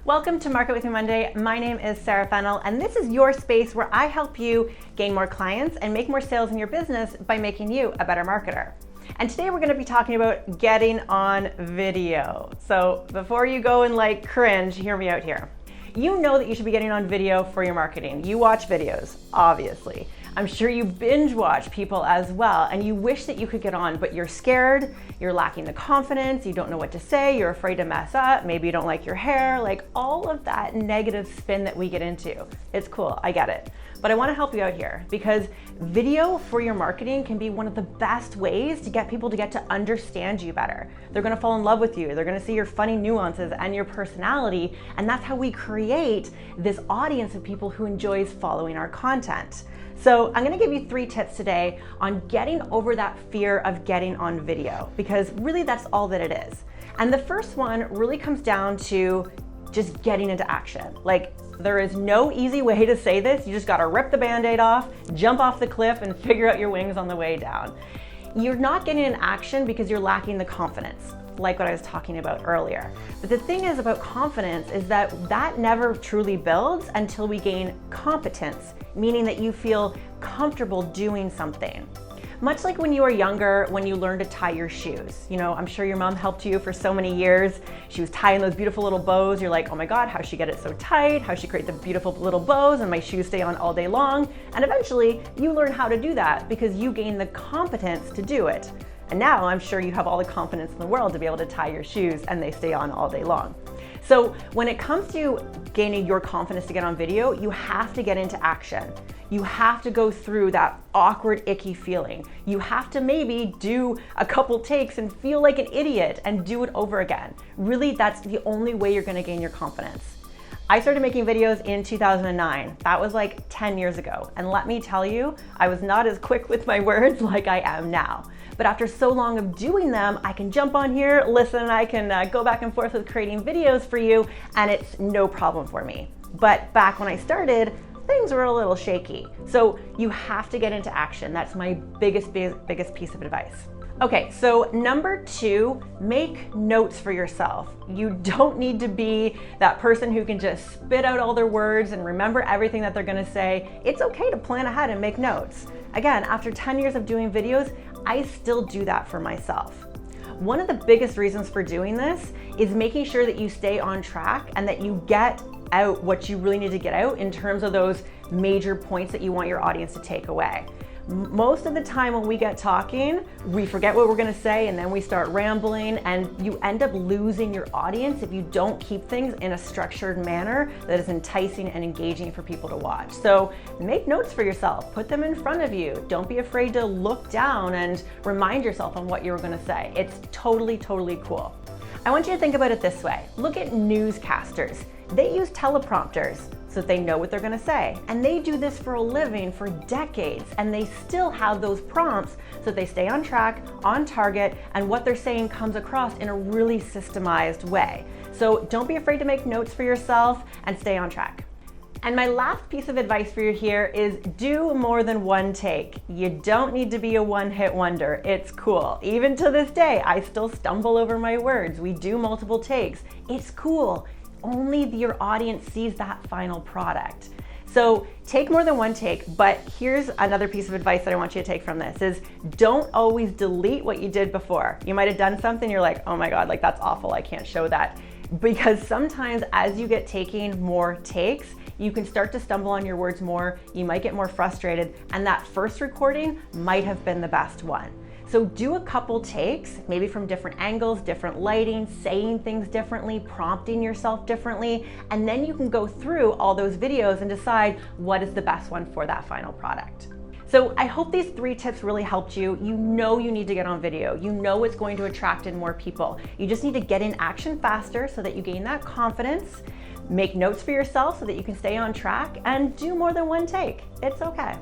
Welcome to Market With Me Monday. My name is Sara Fennell, and this is your space where I help you gain more clients and make more sales in your business by making you a better marketer. And today we're going to be talking about getting on video. So before you go and cringe, hear me out here. You know that you should be getting on video for your marketing. You watch videos, obviously. I'm sure you binge watch people as well, and you wish that you could get on, but you're scared, you're lacking the confidence, you don't know what to say, you're afraid to mess up, maybe you don't like your hair, all of that negative spin that we get into. It's cool, I get it. But I want to help you out here because video for your marketing can be one of the best ways to get people to get to understand you better. They're going to fall in love with you. They're going to see your funny nuances and your personality. And that's how we create this audience of people who enjoys following our content. So I'm going to give you 3 tips today on getting over that fear of getting on video, because really that's all that it is. And the first one really comes down to just getting into action. There is no easy way to say this. You just got to rip the Band-Aid off, jump off the cliff, and figure out your wings on the way down. You're not getting in action because you're lacking the confidence, like what I was talking about earlier. But the thing is about confidence is that never truly builds until we gain competence, meaning that you feel comfortable doing something. Much like when you were younger, when you learned to tie your shoes. I'm sure your mom helped you for so many years. She was tying those beautiful little bows. You're like, oh my God, how'd she get it so tight? How'd she create the beautiful little bows and my shoes stay on all day long? And eventually you learn how to do that because you gain the competence to do it. And now I'm sure you have all the confidence in the world to be able to tie your shoes and they stay on all day long. So when it comes to gaining your confidence to get on video, you have to get into action. You have to go through that awkward, icky feeling. You have to maybe do a couple takes and feel like an idiot and do it over again. Really, that's the only way you're gonna gain your confidence. I started making videos in 2009. That was 10 years ago. And let me tell you, I was not as quick with my words like I am now. But after so long of doing them, I can jump on here, listen, I can go back and forth with creating videos for you, and it's no problem for me. But back when I started, things were a little shaky. So you have to get into action. That's my biggest piece of advice. Okay, so number 2, make notes for yourself. You don't need to be that person who can just spit out all their words and remember everything that they're gonna say. It's okay to plan ahead and make notes. Again, after 10 years of doing videos, I still do that for myself. One of the biggest reasons for doing this is making sure that you stay on track and that you get out what you really need to get out in terms of those major points that you want your audience to take away. Most of the time when we get talking, we forget what we're gonna say and then we start rambling, and you end up losing your audience if you don't keep things in a structured manner that is enticing and engaging for people to watch. So make notes for yourself, put them in front of you. Don't be afraid to look down and remind yourself on what you were gonna say. It's totally cool. I want you to think about it this way. Look at newscasters. They use teleprompters so that they know what they're gonna say. And they do this for a living for decades, and they still have those prompts so that they stay on track, on target, and what they're saying comes across in a really systemized way. So don't be afraid to make notes for yourself and stay on track. And my last piece of advice for you here is do more than one take. You don't need to be a one-hit wonder. It's cool. Even to this day, I still stumble over my words. We do multiple takes. It's cool. Only your audience sees that final product. So take more than one take, but here's another piece of advice that I want you to take from this is don't always delete what you did before. You might have done something, you're like, oh my God, that's awful, I can't show that. Because sometimes as you get taking more takes, you can start to stumble on your words more, you might get more frustrated, and that first recording might have been the best one. So do a couple takes, maybe from different angles, different lighting, saying things differently, prompting yourself differently, and then you can go through all those videos and decide what is the best one for that final product. So I hope these 3 tips really helped you. You know you need to get on video. You know it's going to attract in more people. You just need to get in action faster so that you gain that confidence, make notes for yourself so that you can stay on track, and do more than one take. It's okay.